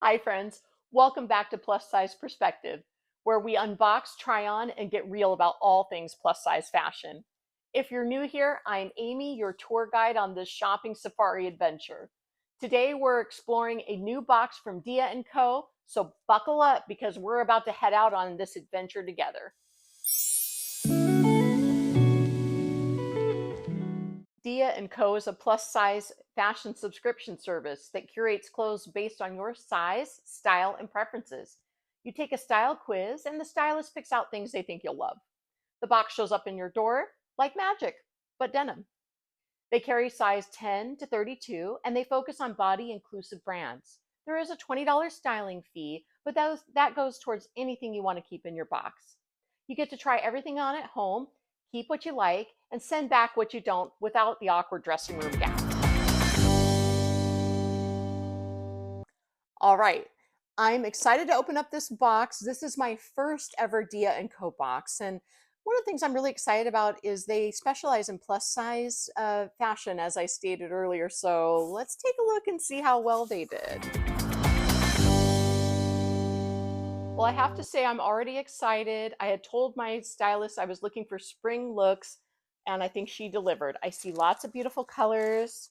Hi, friends. Welcome back to Plus Size Perspective, where we unbox, try on, and get real about all things plus size fashion. If you're new here, I'm Amy, your tour guide on this shopping safari adventure. Today, we're exploring a new box from Dia & Co., so buckle up because we're about to head out on this adventure together. Dia & Co. is a plus-size fashion subscription service that curates clothes based on your size, style, and preferences. You take a style quiz, and the stylist picks out things they think you'll love. The box shows up in your door like magic, but denim. They carry size 10 to 32, and they focus on body-inclusive brands. There is a $20 styling fee, but that goes towards anything you want to keep in your box. You get to try everything on at home, keep what you like, and send back what you don't without the awkward dressing room gap. All right, I'm excited to open up this box. This is my first ever Dia & Co. box, and one of the things I'm really excited about is they specialize in plus size fashion, as I stated earlier. So let's take a look and see how well they did. Well, I have to say I'm already excited. I had told my stylist I was looking for spring looks, and I think she delivered. I see lots of beautiful colors.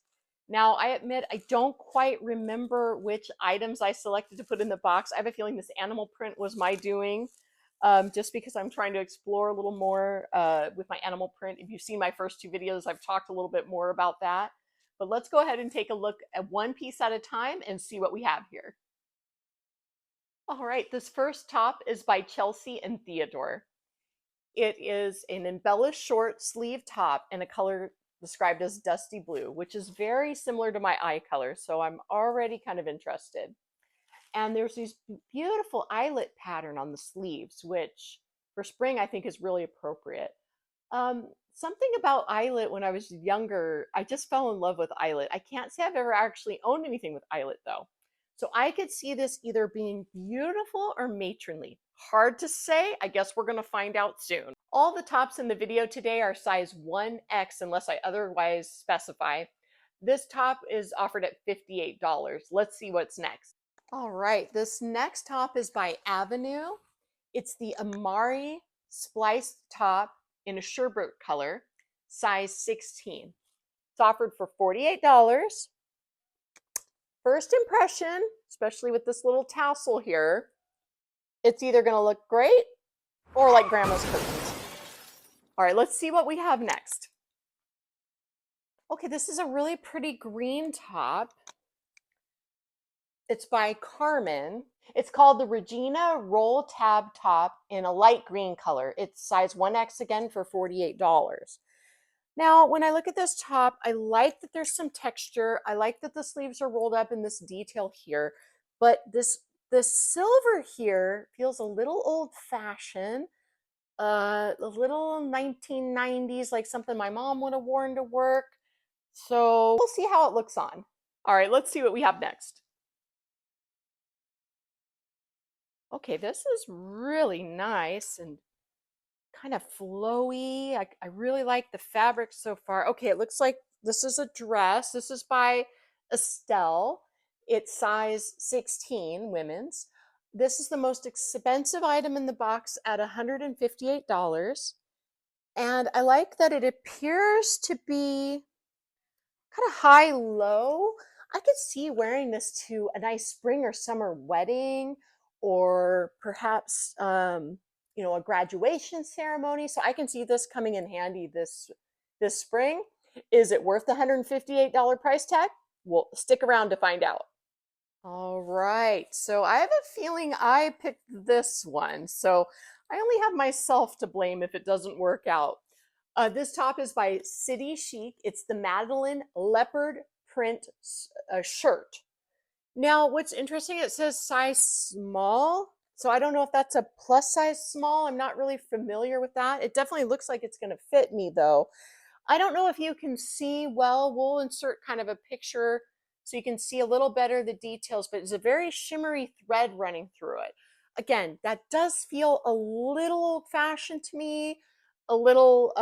Now, I admit I don't quite remember which items I selected to put in the box. I have a feeling this animal print was my doing, just because I'm trying to explore a little more with my animal print. If you've seen my first two videos, I've talked a little bit more about that. But let's go ahead and take a look at one piece at a time and see what we have here. All right, this first top is by Chelsea and Theodore. It is an embellished short sleeve top in a color described as dusty blue, which is very similar to my eye color, so I'm already kind of interested. And there's these beautiful eyelet pattern on the sleeves, which for spring I think is really appropriate. Something about eyelet when I was younger, I just fell in love with eyelet. I can't say I've ever actually owned anything with eyelet though. So I could see this either being beautiful or matronly. Hard to say. I guess we're going to find out soon. All the tops in the video today are size 1X unless I otherwise specify. This top is offered at $58. Let's see what's next. All right, this next top is by Avenue. It's the Amari spliced top in a sherbet color, size 16. It's offered for $48. First impression, especially with this little tassel here, it's either going to look great or like grandma's curtains. All right, let's see what we have next. Okay, this is a really pretty green top. It's by Carmen. It's called the Regina Roll Tab Top in a light green color. It's size 1X again for $48. Now, when I look at this top, I like that there's some texture. I like that the sleeves are rolled up in this detail here, but this silver here feels a little old-fashioned, a little 1990s, like something my mom would have worn to work. So we'll see how it looks on. All right, let's see what we have next. Okay, this is really nice and kind of flowy. I really like the fabric so far. Okay, it looks like this is a dress. This is by Estelle. It's size 16, women's. This is the most expensive item in the box at $158. And I like that it appears to be kind of high-low. I could see wearing this to a nice spring or summer wedding, or perhaps a graduation ceremony. So I can see this coming in handy this spring. Is it worth the $158 price tag? We'll stick around to find out. All right, so I have a feeling I picked this one, so I only have myself to blame if it doesn't work out. This top is by City Chic. It's the Madeline leopard print shirt. Now, what's interesting, it says size small. So I don't know if that's a plus size small. I'm not really familiar with that. It definitely looks like it's going to fit me though. I don't know if you can see well. We'll insert kind of a picture so you can see a little better the details, but it's a very shimmery thread running through it. Again, that does feel a little old-fashioned to me, a little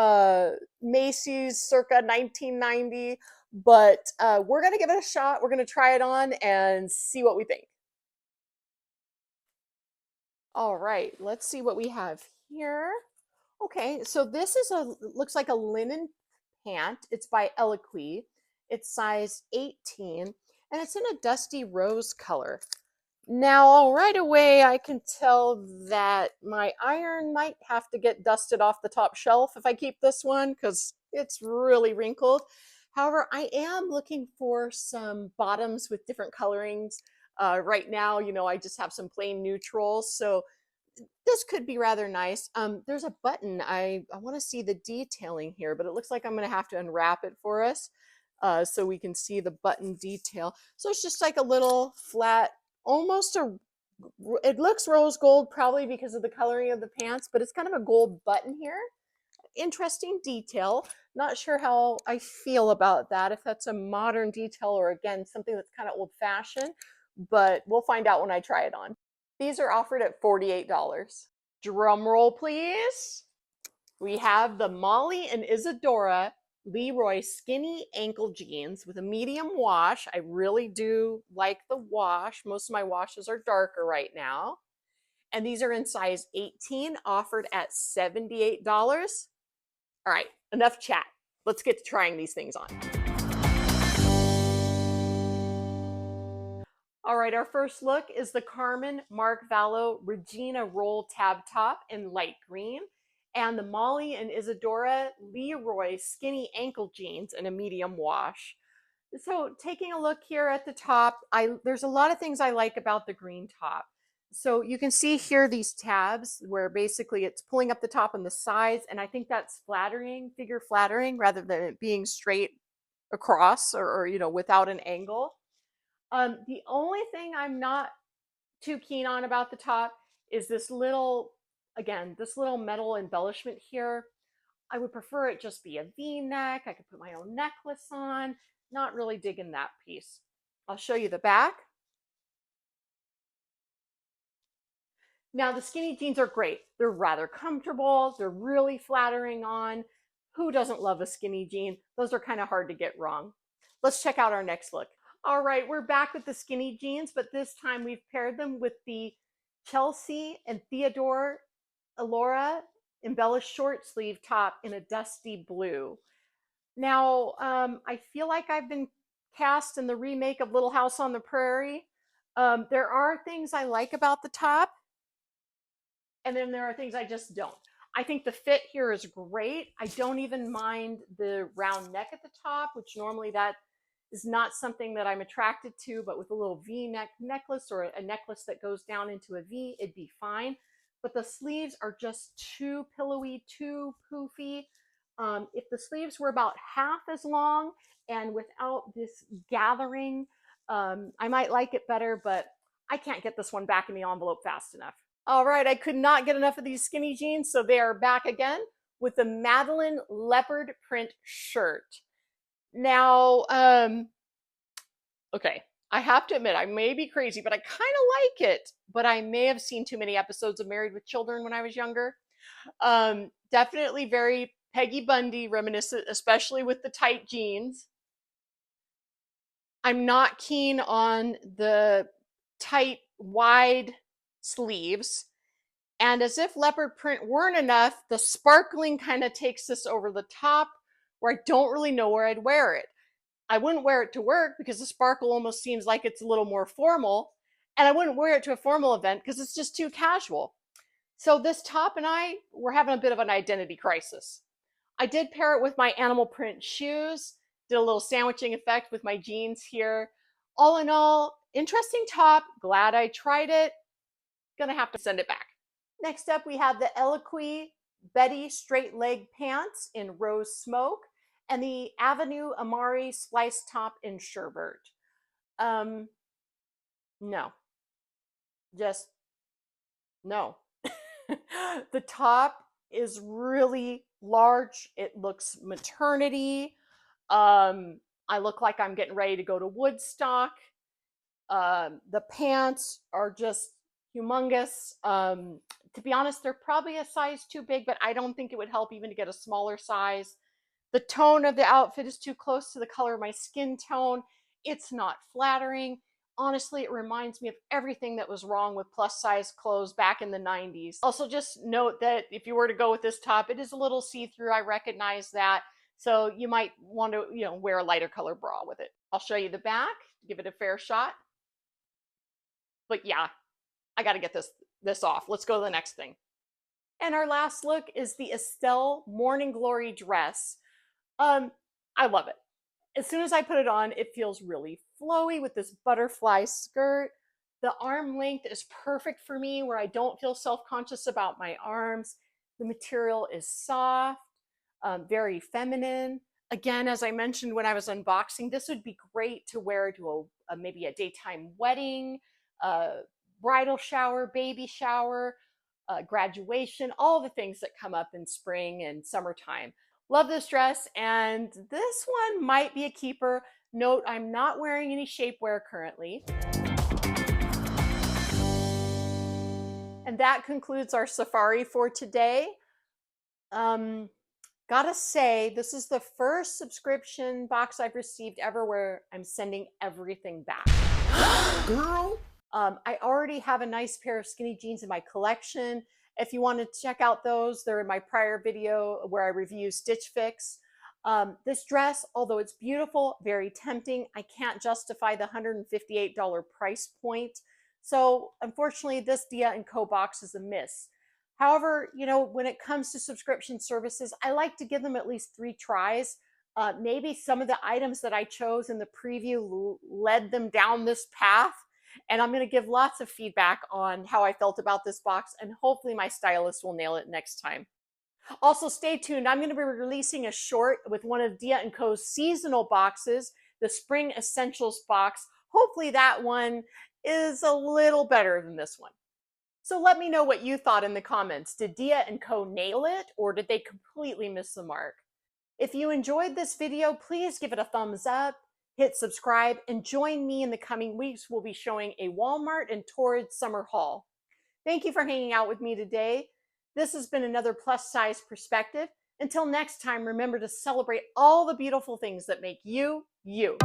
Macy's circa 1990, but we're going to give it a shot. We're going to try it on and see what we think. All right, let's see what we have here. Okay, so this is looks like a linen pant. It's by Eloquii. It's size 18, and it's in a dusty rose color. Now, right away, I can tell that my iron might have to get dusted off the top shelf if I keep this one because it's really wrinkled. However, I am looking for some bottoms with different colorings. Right now, I just have some plain neutrals, so this could be rather nice. There's a button. I want to see the detailing here, but it looks like I'm going to have to unwrap it for us so we can see the button detail. So it's just like a little flat, almost it looks rose gold probably because of the coloring of the pants, but it's kind of a gold button here. Interesting detail. Not sure how I feel about that, if that's a modern detail or again, something that's kind of old fashioned, but we'll find out when I try it on. These are offered at $48. Drum roll, please. We have the Molly and Isadora Leroy skinny ankle jeans with a medium wash. I really do like the wash. Most of my washes are darker right now. And these are in size 18, offered at $78. All right, enough chat. Let's get to trying these things on. All right, our first look is the Carmen Mark Vallo Regina Roll Tab Top in light green, and the Molly and Isadora Leroy skinny ankle jeans in a medium wash. So taking a look here at the top, there's a lot of things I like about the green top. So you can see here these tabs where basically it's pulling up the top and the sides, and I think that's flattering, figure flattering, rather than it being straight across or without an angle. The only thing I'm not too keen on about the top is this little metal embellishment here. I would prefer it just be a V-neck. I could put my own necklace on. Not really digging that piece. I'll show you the back. Now, the skinny jeans are great. They're rather comfortable. They're really flattering on. Who doesn't love a skinny jean? Those are kind of hard to get wrong. Let's check out our next look. All right, we're back with the skinny jeans, but this time we've paired them with the Chelsea and Theodore Alora embellished short sleeve top in a dusty blue. Now, I feel like I've been cast in the remake of Little House on the Prairie. There are things I like about the top, and then there are things I just don't. I think the fit here is great. I don't even mind the round neck at the top, which normally that is not something that I'm attracted to, but with a little V-neck necklace or a necklace that goes down into a V, it'd be fine. But the sleeves are just too pillowy, too poofy. If the sleeves were about half as long and without this gathering, I might like it better, but I can't get this one back in the envelope fast enough. All right, I could not get enough of these skinny jeans, so they are back again with the Madeline leopard print shirt. Now, okay, I have to admit, I may be crazy, but I kind of like it. But I may have seen too many episodes of Married with Children when I was younger. Definitely very Peggy Bundy reminiscent, especially with the tight jeans. I'm not keen on the tight, wide sleeves. And as if leopard print weren't enough, the sparkling kind of takes this over the top where I don't really know where I'd wear it. I wouldn't wear it to work because the sparkle almost seems like it's a little more formal. And I wouldn't wear it to a formal event because it's just too casual. So this top and I were having a bit of an identity crisis. I did pair it with my animal print shoes, did a little sandwiching effect with my jeans here. All in all, interesting top. Glad I tried it. Gonna have to send it back. Next up, we have the Eloquii Betty straight leg pants in rose smoke and the Avenue Amari splice top in sherbet. No, just no. The top is really large. It looks maternity. I look like I'm getting ready to go to Woodstock. The pants are just humongous. To be honest, they're probably a size too big, but I don't think it would help even to get a smaller size. The tone of the outfit is too close to the color of my skin tone. It's not flattering. Honestly, it reminds me of everything that was wrong with plus size clothes back in the 90s. Also, just note that if you were to go with this top, it is a little see-through. I recognize that. So you might want to, wear a lighter color bra with it. I'll show you the back, give it a fair shot. But yeah, I got to get this off. Let's go to the next thing. And our last look is the Estelle Morning Glory dress. I love it. As soon as I put it on, it feels really flowy with this butterfly skirt. The arm length is perfect for me where I don't feel self-conscious about my arms. The material is soft, very feminine. Again, as I mentioned when I was unboxing, this would be great to wear to maybe a daytime wedding, a bridal shower, baby shower, graduation, all the things that come up in spring and summertime. Love this dress, and this one might be a keeper. Note, I'm not wearing any shapewear currently. And that concludes our safari for today. Gotta say, this is the first subscription box I've received ever where I'm sending everything back. Girl. I already have a nice pair of skinny jeans in my collection. If you want to check out those, they're in my prior video where I review Stitch Fix. This dress, although it's beautiful, very tempting, I can't justify the $158 price point. So unfortunately, this Dia & Co box is a miss. However, when it comes to subscription services, I like to give them at least 3 tries. Maybe some of the items that I chose in the preview led them down this path. And I'm going to give lots of feedback on how I felt about this box, and hopefully my stylist will nail it next time. Also, stay tuned. I'm going to be releasing a short with one of Dia & Co.'s seasonal boxes, the Spring Essentials box. Hopefully that one is a little better than this one. So let me know what you thought in the comments. Did Dia & Co. nail it, or did they completely miss the mark? If you enjoyed this video, please give it a thumbs up, hit subscribe, and join me in the coming weeks. We'll be showing a Walmart and Torrid summer haul. Thank you for hanging out with me today. This has been another Plus Size Perspective. Until next time, remember to celebrate all the beautiful things that make you, you.